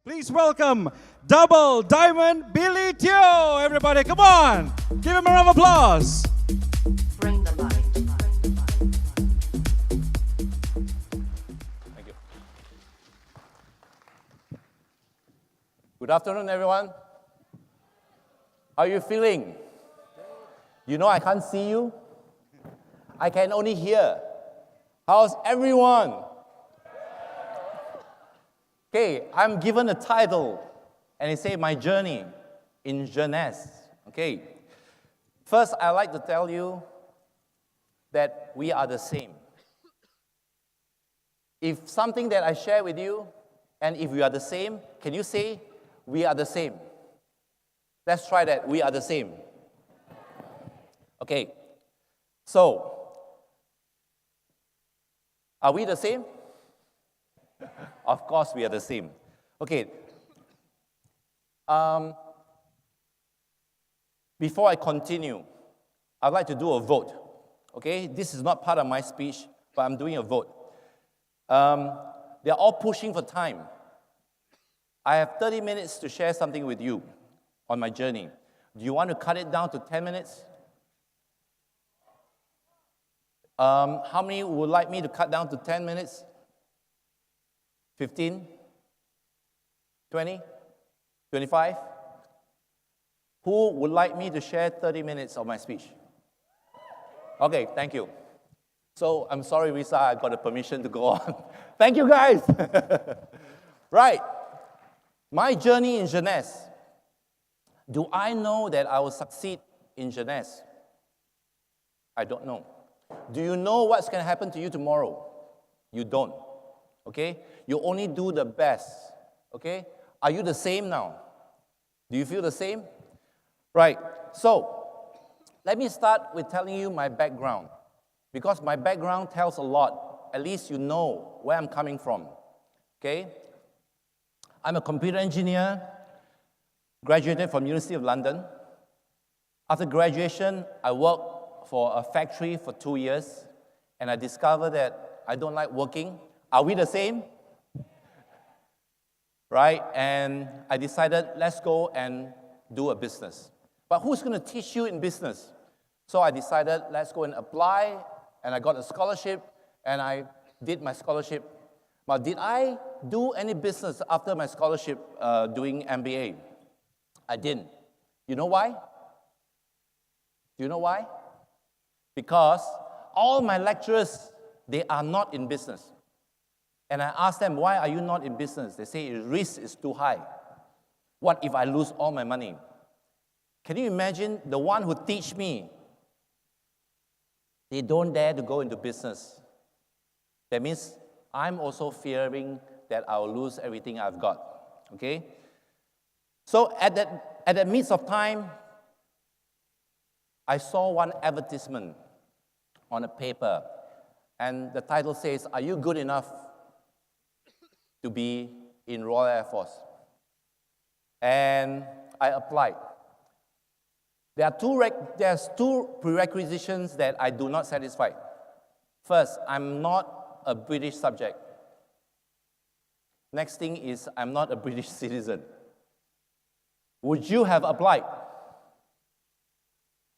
Please welcome Double Diamond Billy Teoh. Everybody, come on. Give him a round of applause. Bring the light. Thank you. Good afternoon, everyone. How are you feeling? You know I can't see you. I can only hear. How's everyone? Okay, I'm given a title, and it says My Journey in Jeunesse. Okay. First, I'd like to tell you that we are the same. If something that I share with you, and if we are the same, can you say, we are the same? Let's try that. We are the same. Okay. So, are we the same? Of course, we are the same. Okay. Before I continue, I'd like to do a vote. Okay? This is not part of my speech, but I'm doing a vote. They're all pushing for time. I have 30 minutes to share something with you on my journey. Do you want to cut it down to 10 minutes? How many would like me to cut down to 10 minutes? 15? 20? 25? Who would like me to share 30 minutes of my speech? Okay, thank you. So, I'm sorry, Risa, I got the permission to go on. Thank you, guys. Right. My journey in Jeunesse. Do I know that I will succeed in Jeunesse? I don't know. Do you know what's going to happen to you tomorrow? You don't. Okay? You only do the best. Okay? Are you the same now? Do you feel the same? Right. So, let me start with telling you my background. Because my background tells a lot. At least you know where I'm coming from. Okay? I'm a computer engineer, graduated from University of London. After graduation, I worked for a factory for 2 years, and I discovered that I don't like working. Are we the same? Right? And I decided, let's go and do a business. But who's going to teach you in business? So I decided, let's go and apply, and I got a scholarship, and I did my scholarship. But did I do any business after my scholarship doing MBA? I didn't. You know why? Do you know why? Because all my lecturers, they are not in business. And I asked them, why are you not in business? They say, the risk is too high. What if I lose all my money? Can you imagine the one who teach me? They don't dare to go into business. That means I'm also fearing that I'll lose everything I've got. Okay? So at that midst of time, I saw one advertisement on a paper, and the title says, are you good enough to be in Royal Air Force? And I applied. There's two prerequisites that I do not satisfy. First, I'm not a British subject. Next thing is, I'm not a British citizen. Would you have applied?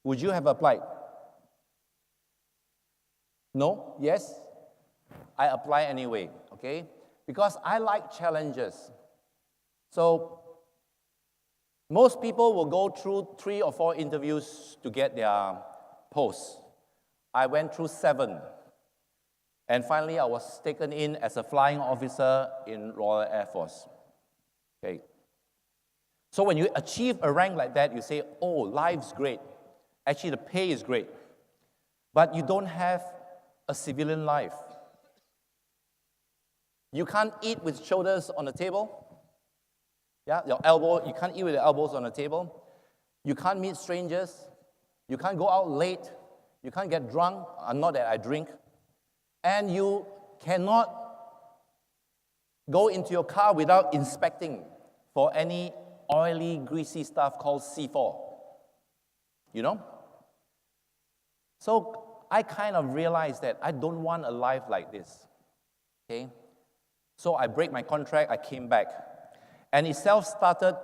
Would you have applied? No? Yes? I apply anyway, okay? Because I like challenges. So, most people will go through 3 or 4 interviews to get their post. I went through 7. And finally, I was taken in as a flying officer in Royal Air Force. Okay. So when you achieve a rank like that, you say, oh, life's great. Actually, the pay is great. But you don't have a civilian life. You can't eat with shoulders on the table. Yeah, you can't eat with your elbows on the table. You can't meet strangers. You can't go out late. You can't get drunk. Not that I drink. And you cannot go into your car without inspecting for any oily, greasy stuff called C4. You know? So I kind of realized that I don't want a life like this. Okay? So I break my contract, I came back. and he self-started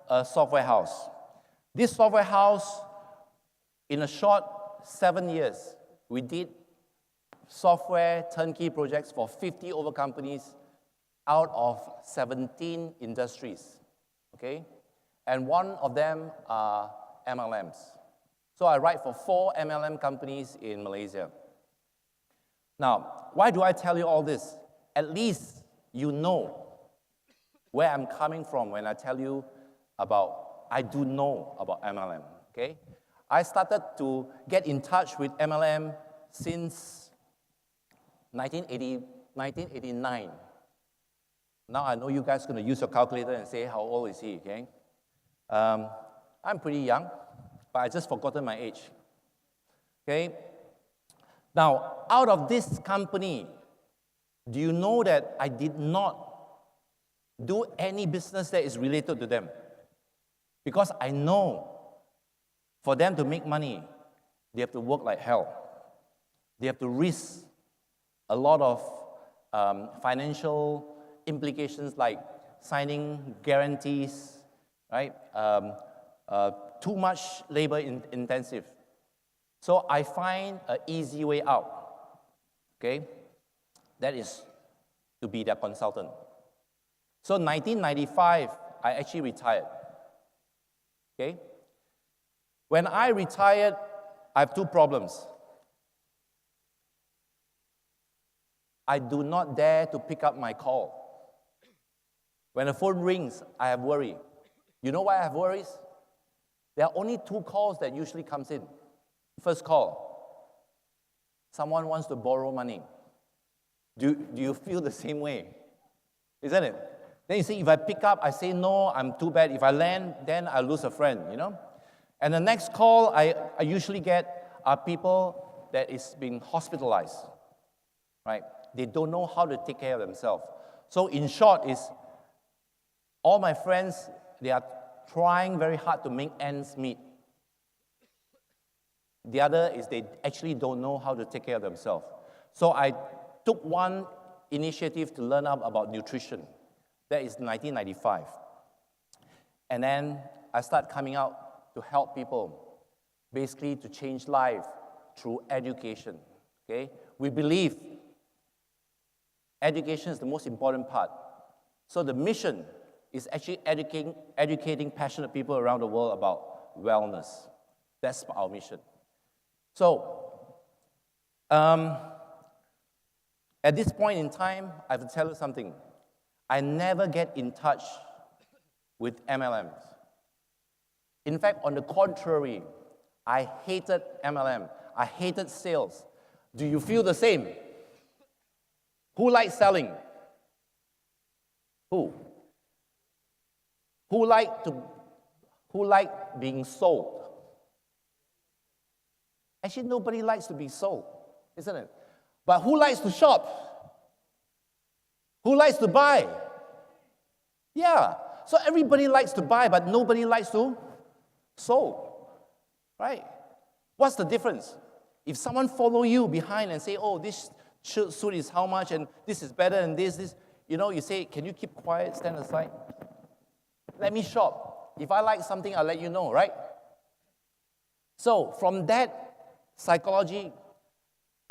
a software house. This software house, in a short 7 years, we did software turnkey projects for 50 over companies out of 17 industries, okay? And one of them are MLMs. So I write for 4 MLM companies in Malaysia. Now, why do I tell you all this? At least you know where I'm coming from when I tell you about, I do know about MLM, okay? I started to get in touch with MLM since 1989. Now I know you guys are going to use your calculator and say, how old is he, okay? I'm pretty young, but I just forgotten my age, okay? Now, out of this company, do you know that I did not do any business that is related to them? Because I know for them to make money, they have to work like hell. They have to risk a lot of financial implications like signing guarantees, right? Too much labor intensive. So I find an easy way out, okay? That is to be their consultant. So 1995, I actually retired, okay? When I retired, I have 2 problems. I do not dare to pick up my call. When the phone rings, I have worry. You know why I have worries? There are only 2 calls that usually comes in. First call, someone wants to borrow money. Do you feel the same way? Isn't it? Then you see, if I pick up, I say no, I'm too bad. If I land, then I lose a friend, you know? And the next call I usually get are people that is being hospitalized, right? They don't know how to take care of themselves. So in short, is all my friends, they are trying very hard to make ends meet. The other is they actually don't know how to take care of themselves. So I took one initiative to learn up about nutrition. That is 1995. And then I started coming out to help people, basically to change life through education, okay? We believe education is the most important part. So the mission is actually educating passionate people around the world about wellness. That's our mission. So, at this point in time, I have to tell you something. I never get in touch with MLMs. In fact, on the contrary, I hated MLM. I hated sales. Do you feel the same? Who likes selling? Who? Who like being sold? Actually, nobody likes to be sold, isn't it? But who likes to shop? Who likes to buy? Yeah. So everybody likes to buy, but nobody likes to sold, right? What's the difference? If someone follow you behind and say, oh, this suit is how much, and this is better than this, you know, you say, can you keep quiet, stand aside? Let me shop. If I like something, I'll let you know, right? So from that psychology,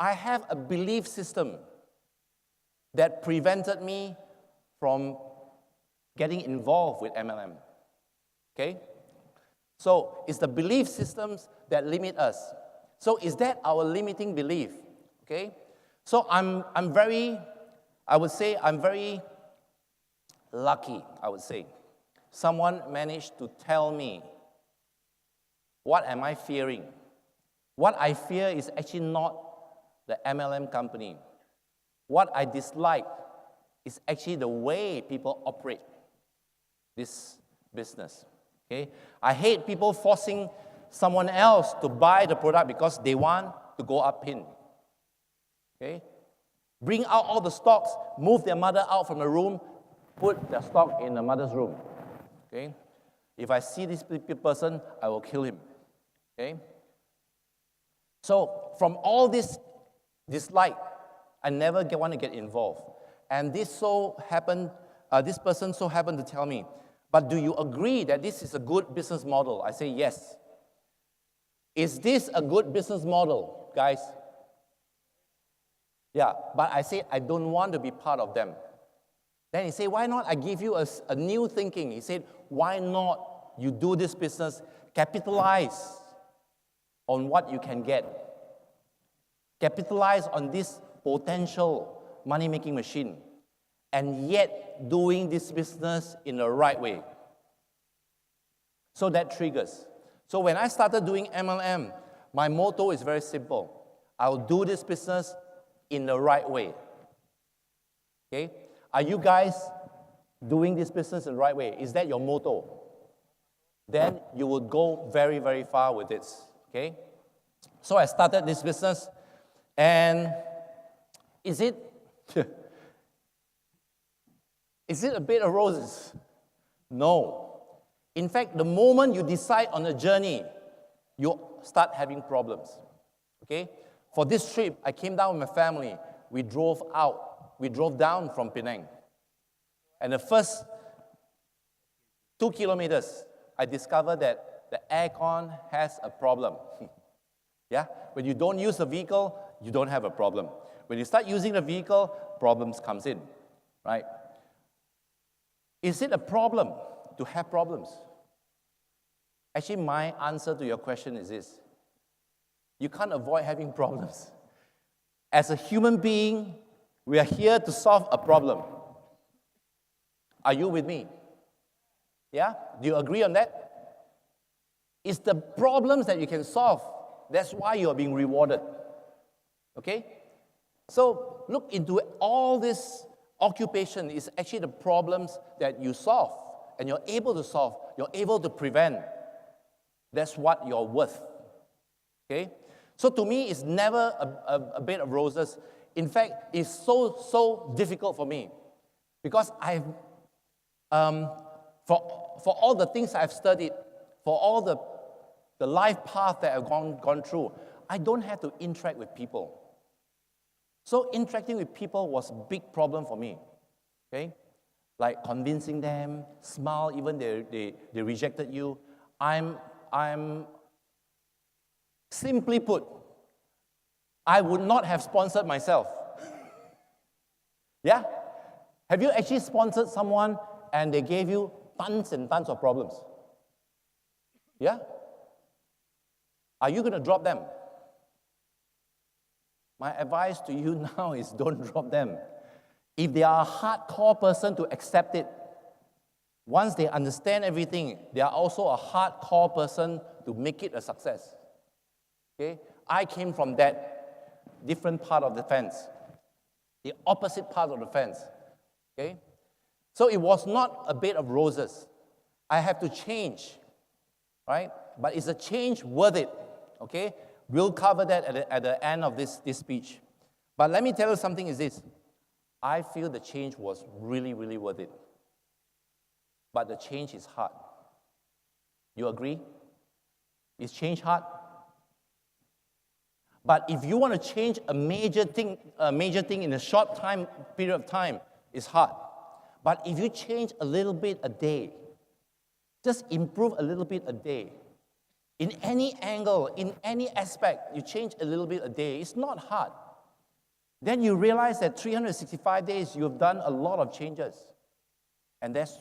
I have a belief system that prevented me from getting involved with MLM, okay? So it's the belief systems that limit us. So is that our limiting belief, okay? So I'm very lucky, I would say. Someone managed to tell me, what am I fearing? What I fear is actually not the MLM company. What I dislike is actually the way people operate this business, okay? I hate people forcing someone else to buy the product because they want to go up pin, okay? Bring out all the stocks, move their mother out from the room, put their stock in the mother's room, okay? If I see this person, I will kill him, okay? So from all this dislike, I never want to get involved. And this person so happened to tell me, But do you agree that this is a good business model? I say yes. Is this a good business model, guys? Yeah, but I say I don't want to be part of them. Then he said, why not I give you a new thinking? He said, why not you do this business, capitalize on what you can get. Capitalize on this potential money-making machine, and yet doing this business in the right way. So that triggers. So when I started doing MLM, my motto is very simple. I'll do this business in the right way. Okay? Are you guys doing this business in the right way? Is that your motto? Then you will go very, very far with it. Okay? So I started this business, and is it a bed of roses? No. In fact, the moment you decide on a journey, you start having problems. Okay? For this trip, I came down with my family. We drove down from Penang. And the first 2 kilometers, I discovered that the aircon has a problem. Yeah? When you don't use the vehicle, you don't have a problem. When you start using the vehicle, problems comes in, right? Is it a problem to have problems? Actually, my answer to your question is this. You can't avoid having problems. As a human being, we are here to solve a problem. Are you with me? Yeah? Do you agree on that? It's the problems that you can solve. That's why you are being rewarded. Okay? So look into all this occupation is actually the problems that you solve, and you're able to solve, you're able to prevent. That's what you're worth. Okay? So to me, it's never a bed of roses. In fact, it's so difficult for me because I've, for all the things I've studied, for all the life path that I've gone through, I don't have to interact with people. So interacting with people was a big problem for me. Okay? Like convincing them, smile even they rejected you. I'm simply put, I would not have sponsored myself. Yeah? Have you actually sponsored someone and they gave you tons and tons of problems? Yeah? Are you going to drop them? My advice to you now is don't drop them. If they are a hardcore person to accept it, once they understand everything, they are also a hardcore person to make it a success. Okay? I came from that different part of the fence, the opposite part of the fence. Okay? So it was not a bed of roses. I have to change, right? But is a change worth it? Okay? We'll cover that at the end of this speech. But let me tell you something is this. I feel the change was really, really worth it. But the change is hard. You agree? Is change hard? But if you want to change a major thing in a short period of time, it's hard. But if you change a little bit a day, just improve a little bit a day, in any angle, in any aspect, you change a little bit a day, it's not hard. Then you realize that 365 days, you've done a lot of changes. And that's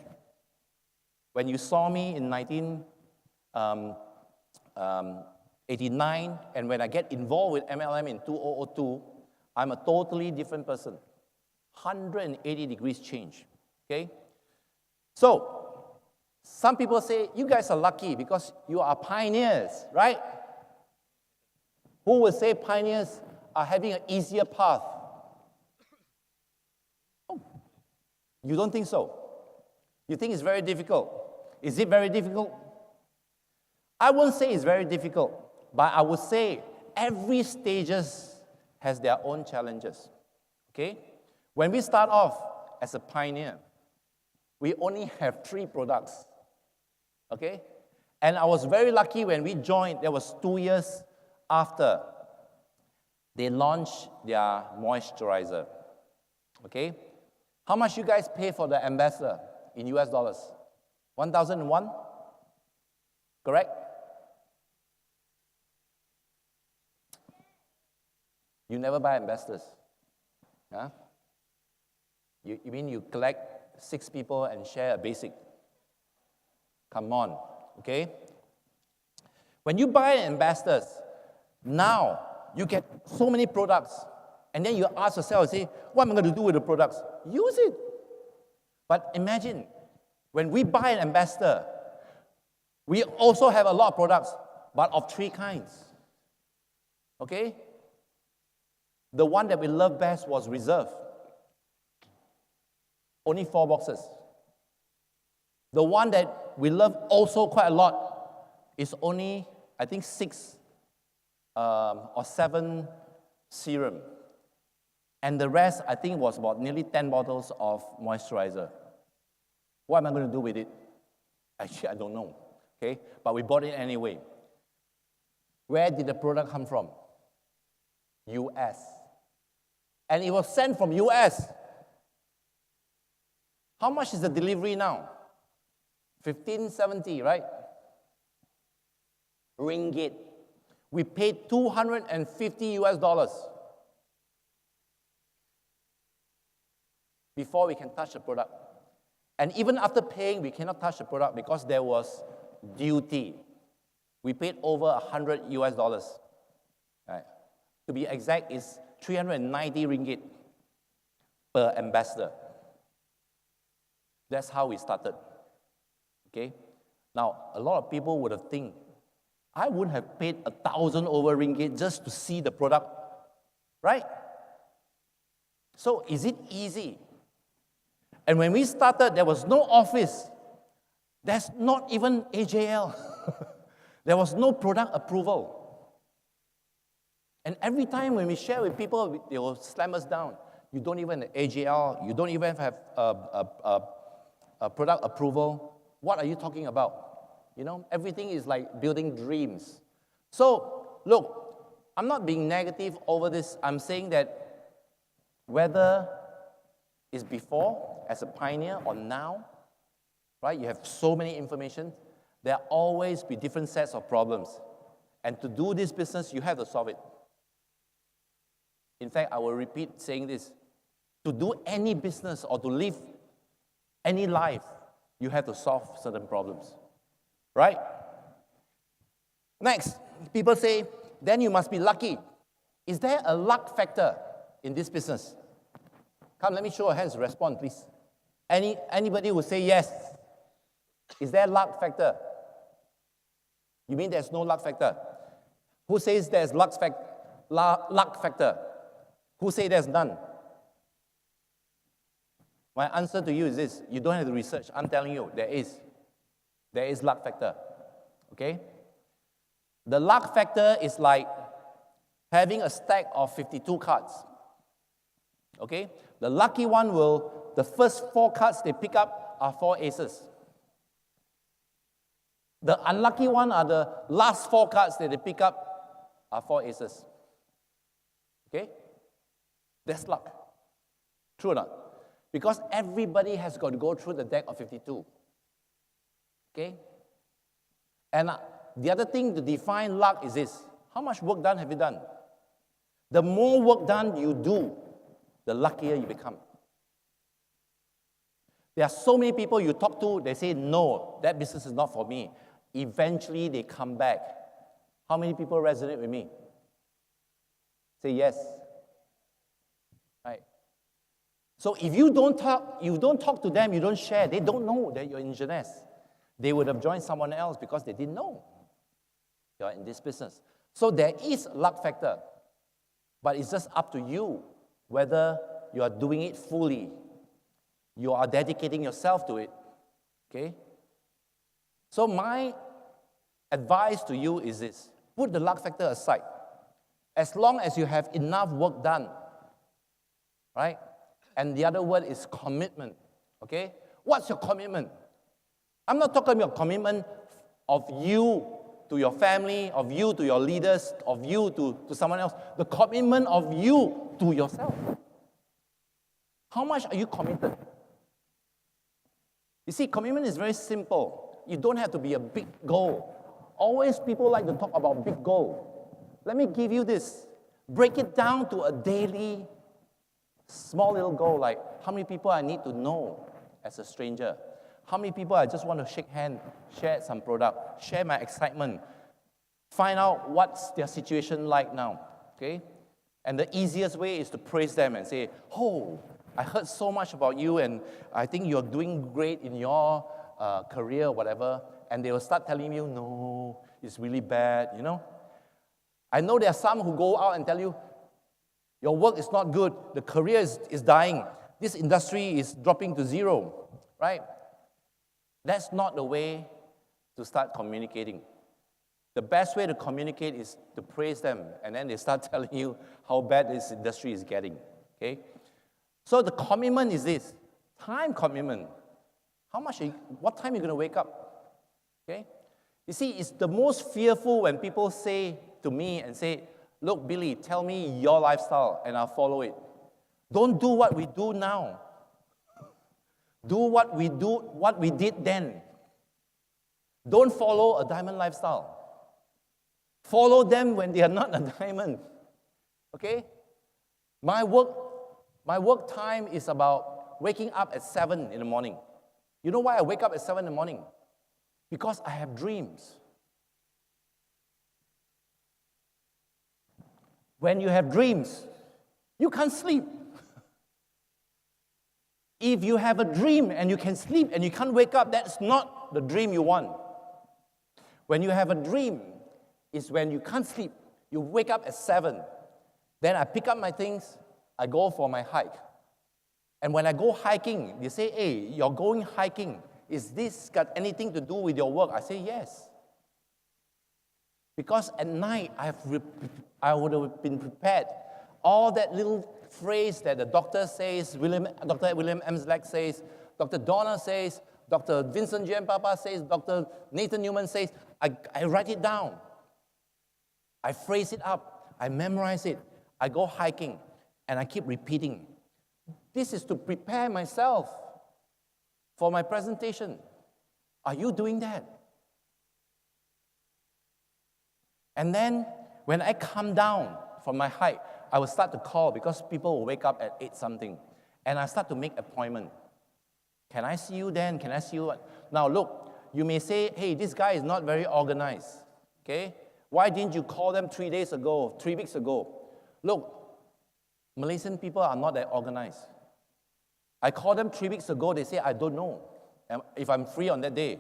when you saw me in 1989, and when I get involved with MLM in 2002, I'm a totally different person. 180 degrees change, okay? So, some people say, you guys are lucky because you are pioneers, right? Who would say pioneers are having an easier path? Oh, you don't think so? You think it's very difficult? Is it very difficult? I won't say it's very difficult, but I would say every stages has their own challenges, okay? When we start off as a pioneer, we only have 3 products, okay? And I was very lucky when we joined, that was 2 years after they launched their moisturizer, okay? How much you guys pay for the ambassador in US dollars? 1001? Correct? You never buy ambassadors. Huh? You mean you collect 6 people and share a basic? Come on, okay? When you buy ambassadors, now you get so many products, and then you ask yourself, say, what am I going to do with the products? Use it. But imagine, when we buy an ambassador, we also have a lot of products, but of 3 kinds. Okay? The one that we love best was Reserve. Only 4 boxes. The one that we love also quite a lot is only, I think, 6 or 7 serum. And the rest, I think, was about nearly 10 bottles of moisturizer. What am I going to do with it? Actually, I don't know. Okay? But we bought it anyway. Where did the product come from? US. And it was sent from US. How much is the delivery now? 1570, right? Ringgit. We paid 250 US dollars before we can touch the product. And even after paying, we cannot touch the product because there was duty. We paid over 100 US dollars. Right. To be exact, it's 390 ringgit per ambassador. That's how we started. Okay? Now, a lot of people would have think, I wouldn't have paid 1,000 over ringgit just to see the product, right? So, is it easy? And when we started, there was no office. There's not even AJL. There was no product approval. And every time when we share with people, they will slam us down. You don't even have AJL. You don't even have a product approval. What are you talking about? You know, everything is like building dreams. So, look, I'm not being negative over this. I'm saying that whether it's before, as a pioneer, or now, right, you have so many information, there will always be different sets of problems. And to do this business, you have to solve it. In fact, I will repeat saying this. To do any business or to live any life, you have to solve certain problems. Right? Next, people say, then you must be lucky. Is there a luck factor in this business? Come, let me show your hands. Respond, please. Anybody who say yes? Is there a luck factor? You mean there's no luck factor? Who says there's luck factor? Who say there's none? My answer to you is this. You don't have to research. I'm telling you, there is. There is luck factor. Okay? The luck factor is like having a stack of 52 cards. Okay? The lucky one the first 4 cards they pick up are 4 aces. The unlucky one are the last 4 cards that they pick up are 4 aces. Okay? That's luck. True or not? Because everybody has got to go through the deck of 52. Okay? And the other thing to define luck is this. How much work done have you done? The more work done you do, the luckier you become. There are so many people you talk to, they say, no, that business is not for me. Eventually, they come back. How many people resonate with me? Say yes. Right? So if you don't talk to them, you don't share, they don't know that you're in Jeunesse. They would have joined someone else because they didn't know you're in this business. So there is a luck factor, but it's just up to you whether you are doing it fully. You are dedicating yourself to it. Okay? So my advice to you is this. Put the luck factor aside. As long as you have enough work done, right? And the other word is commitment. Okay? What's your commitment? I'm not talking about commitment of you to your family, of you to your leaders, of you to someone else. The commitment of you to yourself. How much are you committed? You see, commitment is very simple. You don't have to be a big goal. Always people like to talk about big goal. Let me give you this. Break it down to a daily, small little goal, like how many people I need to know as a stranger. How many people I just want to shake hands, share some product, share my excitement, find out what's their situation like now, okay? And the easiest way is to praise them and say, oh, I heard so much about you and I think you're doing great in your career, whatever. And they will start telling you, no, it's really bad, you know? I know there are some who go out and tell you, your work is not good, the career is dying, this industry is dropping to zero, right? That's not the way to start communicating. The best way to communicate is to praise them, and then they start telling you how bad this industry is getting, okay? So the commitment is this, time commitment. What time are you going to wake up, okay? You see, it's the most fearful when people say to me and say, look, Billy, tell me your lifestyle, and I'll follow it. Don't do what we do now. Do what we did then. Don't follow a diamond lifestyle. Follow them when they are not a diamond. Okay? My work time is about waking up at 7 in the morning. You know why I wake up at 7 in the morning? Because I have dreams. When you have dreams, you can't sleep. If you have a dream and you can sleep and you can't wake up, that's not the dream you want. When you have a dream, it's when you can't sleep. You wake up at 7. Then I pick up my things, I go for my hike. And when I go hiking, they say, hey, you're going hiking. Is this got anything to do with your work? I say, yes. Because at night, I would have been prepared. All that little phrase that the doctor says, Dr. William Emsleck says, Dr. Donner says, Dr. Vincent J. Papa says, Dr. Nathan Newman says, I write it down. I phrase it up. I memorize it. I go hiking, and I keep repeating. This is to prepare myself for my presentation. Are you doing that? And then, when I come down from my hike, I will start to call because people will wake up at 8 something. And I start to make appointment. Can I see you then? Can I see you? Now look, you may say, hey, this guy is not very organized. Okay? Why didn't you call them 3 weeks ago? Look, Malaysian people are not that organized. I called them 3 weeks ago, they say, I don't know if I'm free on that day.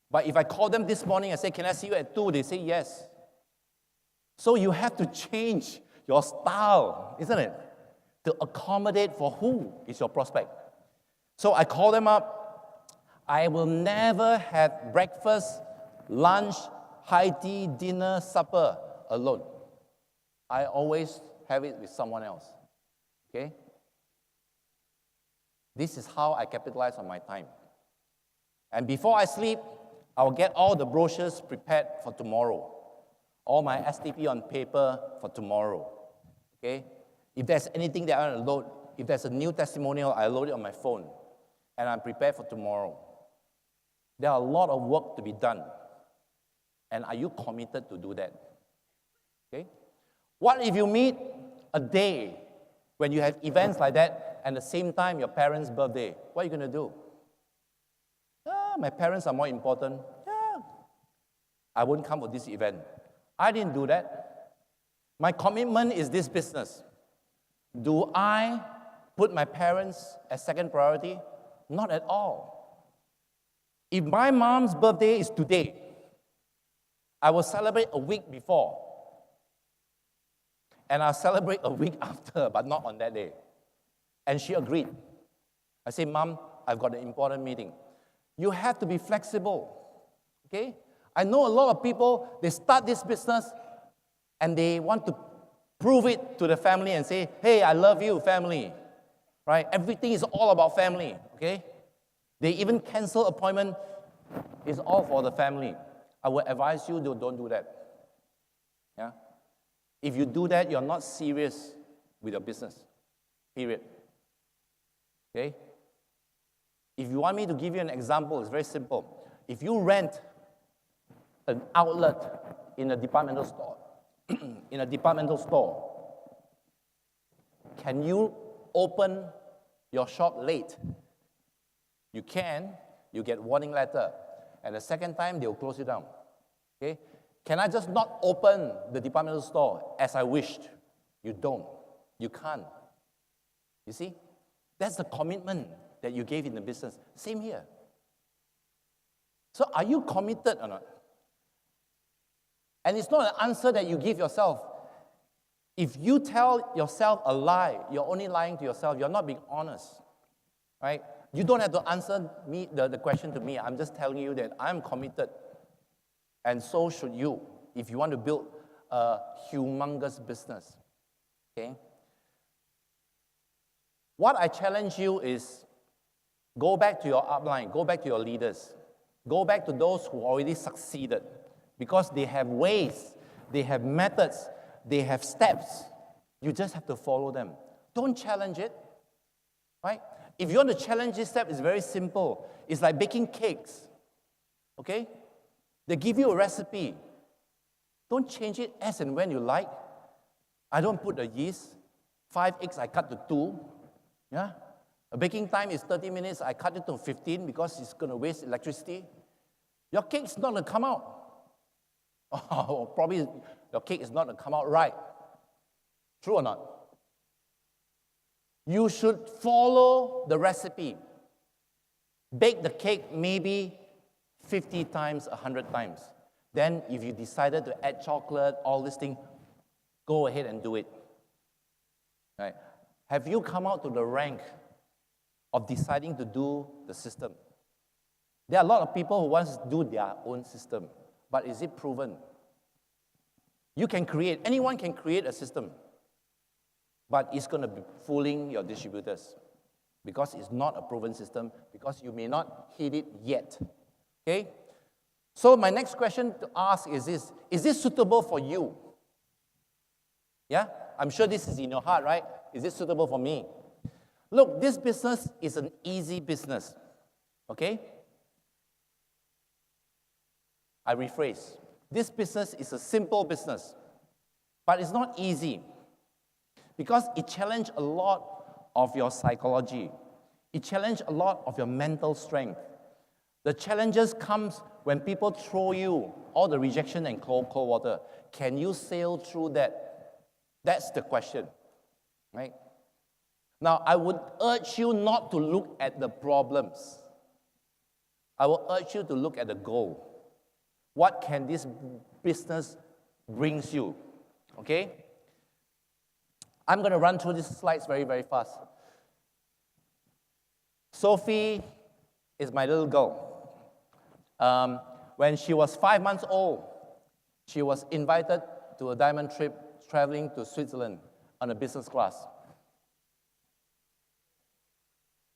But if I call them this morning and say, can I see you at 2? They say yes. So you have to change your style, isn't it? To accommodate for who is your prospect. So I call them up. I will never have breakfast, lunch, high tea, dinner, supper alone. I always have it with someone else. Okay? This is how I capitalize on my time. And before I sleep, I will get all the brochures prepared for tomorrow. All my STP on paper for tomorrow. Okay? If there's anything that I want to load, if there's a new testimonial, I load it on my phone. And I'm prepared for tomorrow. There are a lot of work to be done. And are you committed to do that? Okay? What if you meet a day when you have events like that and at the same time your parents' birthday? What are you going to do? My parents are more important. Yeah. I won't come for this event. I didn't do that. My commitment is this business. Do I put my parents as second priority? Not at all. If my mom's birthday is today, I will celebrate a week before. And I'll celebrate a week after, but not on that day. And she agreed. I said, Mom, I've got an important meeting. You have to be flexible, okay? I know a lot of people, they start this business and they want to prove it to the family and say, hey, I love you, family, right? Everything is all about family, okay? They even cancel appointment. It's all for the family. I would advise you, don't do that, yeah? If you do that, you're not serious with your business, period, okay? If you want me to give you an example, it's very simple. If you rent an outlet in a departmental store, can you open your shop late? You can. You get warning letter. And the second time, they'll close you down. Okay? Can I just not open the departmental store as I wished? You don't. You can't. You see? That's the commitment that you gave in the business. Same here. So are you committed or not? And it's not an answer that you give yourself. If you tell yourself a lie, you're only lying to yourself. You're not being honest. Right? You don't have to answer me the question to me. I'm just telling you that I'm committed. And so should you if you want to build a humongous business. Okay? What I challenge you is go back to your upline, go back to your leaders, go back to those who already succeeded because they have ways, they have methods, they have steps. You just have to follow them. Don't challenge it, right? If you want to challenge this step, it's very simple. It's like baking cakes, okay? They give you a recipe. Don't change it as and when you like. I don't put the yeast. 5 eggs, I cut to 2. Yeah? A baking time is 30 minutes. I cut it to 15 because it's going to waste electricity. Your cake is not going to come out. Oh, probably your cake is not going to come out right. True or not? You should follow the recipe. Bake the cake maybe 50 times, 100 times. Then if you decided to add chocolate, all this thing, go ahead and do it. Right? Have you come out to the rank of deciding to do the system? There are a lot of people who want to do their own system, but is it proven? You can create, anyone can create a system, but it's going to be fooling your distributors because it's not a proven system, because you may not hit it yet. Okay? So my next question to ask is this suitable for you? Yeah? I'm sure this is in your heart, right? Is it suitable for me? Look, this business is an easy business. Okay? I rephrase. This business is a simple business, but it's not easy because it challenges a lot of your psychology. It challenges a lot of your mental strength. The challenges comes when people throw you all the rejection and cold water. Can you sail through that? That's the question, right? Now, I would urge you not to look at the problems. I will urge you to look at the goal. What can this business brings you? Okay? I'm going to run through these slides very, very fast. Sophie is my little girl. When she was 5 months old, she was invited to a diamond trip traveling to Switzerland on a business class.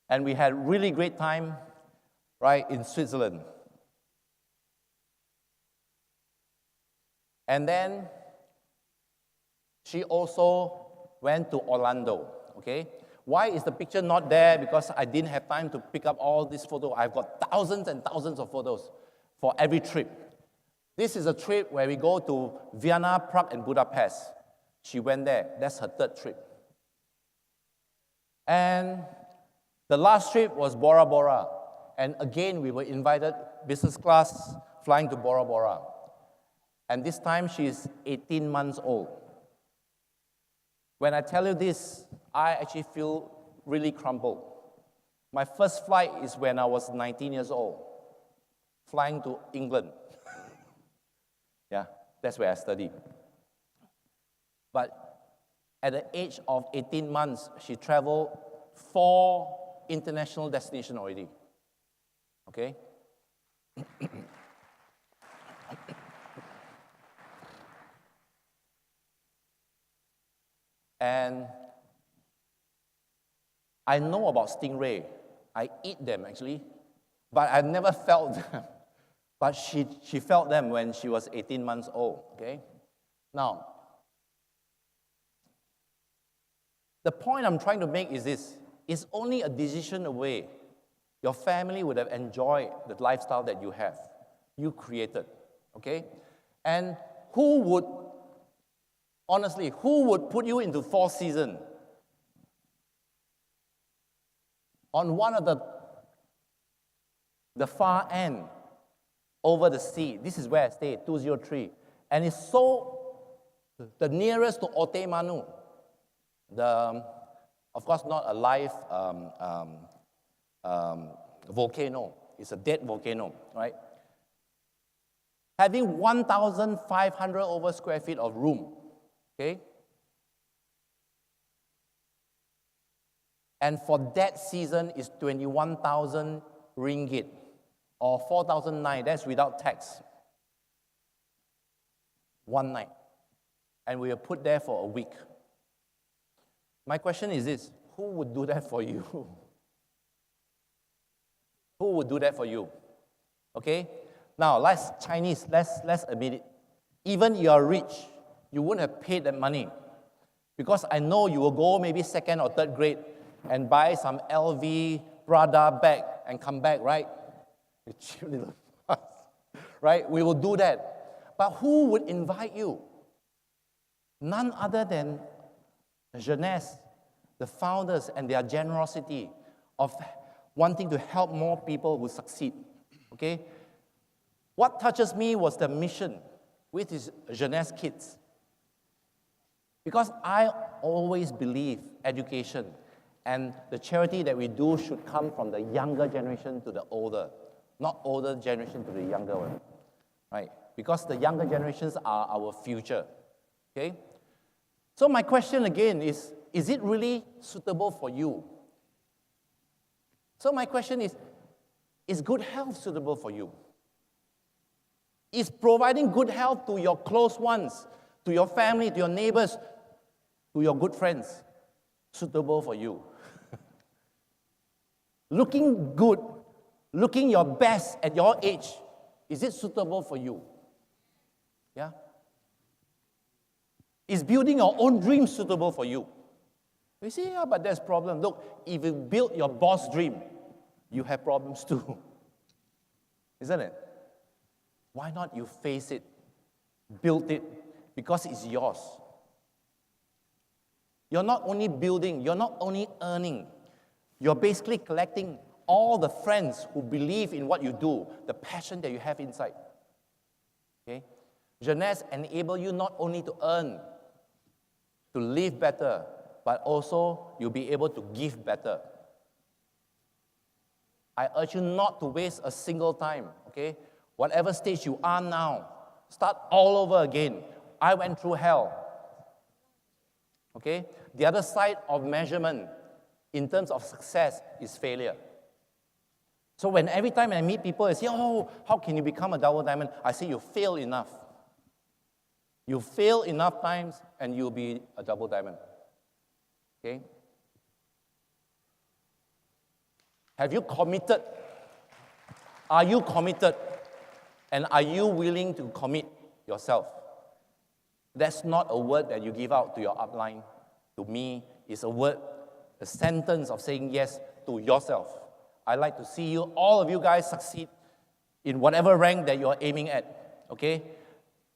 And we had really great time, right, in Switzerland. And then she also went to Orlando, okay? Why is the picture not there? Because I didn't have time to pick up all these photos. I've got thousands and thousands of photos for every trip. This is a trip where we go to Vienna, Prague, and Budapest. She went there. That's her third trip. And the last trip was Bora Bora. And again, we were invited, business class, flying to Bora Bora. And this time, she is 18 months old. When I tell you this, I actually feel really crumbled. My first flight is when I was 19 years old, flying to England. Yeah, that's where I studied. But at the age of 18 months, she traveled 4 international destinations already. Okay? And I know about stingray. I eat them, actually. But I never felt them. But she felt them when she was 18 months old, okay? Now, the point I'm trying to make is this. It's only a decision away your family would have enjoyed the lifestyle that you have. You created, okay? And honestly, who would put you into Four Seasons? On one of the far end, over the sea. This is where I stay, 203. And it's so, the nearest to Ote Manu. Of course, not a live volcano. It's a dead volcano, right? Having 1,500 over square feet of room, okay? And for that season is 21,000 ringgit, or 4,009, that's without tax. One night. And we were put there for a week. My question is this, who would do that for you? Who would do that for you? Okay? Now, let's admit it. Even you are rich, you wouldn't have paid that money. Because I know you will go maybe second or third grade and buy some LV, Prada bag and come back, right? You cheap little fuss, right? We will do that. But who would invite you? None other than Jeunesse, the founders and their generosity of wanting to help more people who succeed, okay? What touches me was the mission with his Jeunesse kids. Because I always believe education and the charity that we do should come from the younger generation to the older, not older generation to the younger one, right? Because the younger generations are our future, okay? So my question again is it really suitable for you? So my question is good health suitable for you? Is providing good health to your close ones, to your family, to your neighbors, to your good friends, suitable for you? Looking good, looking your best at your age, is it suitable for you? Yeah? Is building your own dreams suitable for you? You say, yeah, but there's problem. Look, if you build your boss dream, you have problems too. Isn't it? Why not you face it, build it, because it's yours. You're not only building, you're not only earning, you're basically collecting all the friends who believe in what you do, the passion that you have inside. Okay? Jeunesse enable you not only to earn, to live better, but also you'll be able to give better. I urge you not to waste a single time, okay? Whatever stage you are now, start all over again. I went through hell. Okay? The other side of measurement in terms of success is failure. So when every time I meet people, I say, oh, how can you become a double diamond? I say, you fail enough. You fail enough times and you'll be a double diamond. Okay? Have you committed? Are you committed? And are you willing to commit yourself? That's not a word that you give out to your upline. To me, it's a word, a sentence of saying yes to yourself. I like to see you, all of you guys, succeed in whatever rank that you're aiming at, okay?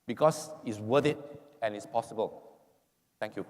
Because it's worth it and it's possible. Thank you.